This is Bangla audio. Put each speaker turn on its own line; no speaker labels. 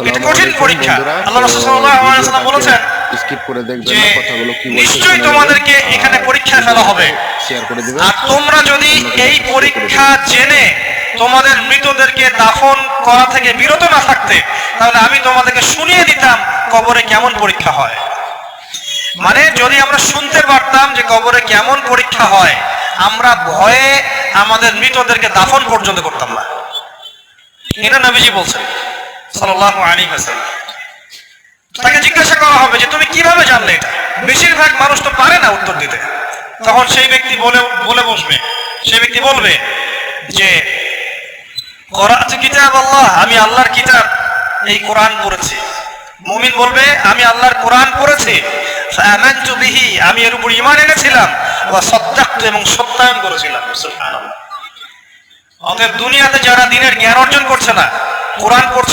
এটি কঠিন পরীক্ষা। আল্লাহ রাসূল সাল্লাল্লাহু আলাইহি ওয়াসাল্লাম বলেছেন
স্কিপ করে দেখবেন
যে
না, কথাগুলো কি বলছে
নিশ্চয়ই তোমাদেরকে এখানে পরীক্ষায় ফেলা হবে,
শেয়ার করে দিবেন।
আর তোমরা যদি এই পরীক্ষা জেনে তোমাদের মৃতদেরকে দাফন করা থেকে বিরত না থাকতে, তাহলে আমি তোমাদেরকে শুনিয়ে দিতাম কবরে কেমন পরীক্ষা হয়। মানে যদি আমরা শুনতে পারতাম যে কবরে কেমন পরীক্ষা হয়, আমরা ভয়ে আমাদের মৃতদেরকে দাফন পর্যন্ত করতাম না। এটা নবীজি বলছেন সাল্লাল্লাহু আলাইহি ওয়াসাল্লাম। তাকে জিজ্ঞাসা করা হবে যে তুমি কিভাবে জানলে এটা? বেশিরভাগ মানুষ তো পারে না উত্তর দিতে। তখন সেই ব্যক্তি বলে বসবে, সেই ব্যক্তি বলবে যে করাতু কিতাব আল্লাহ, আমি আল্লাহর কিতাব এই কোরআন পড়েছি। মুমিন বলবে আমি আল্লাহর কোরআন পড়েছি, ফাআমানতু বিহি, আমি এর উপর ঈমান এনেছিলাম, ওয়া সাদ্দাকতু, এবং সত্যায়ন করেছিলাম। সুবহানাল্লাহ। অতএব দুনিয়াতে যারা দ্বীনের জ্ঞান অর্জন করছে না, কোরআন পড়ছে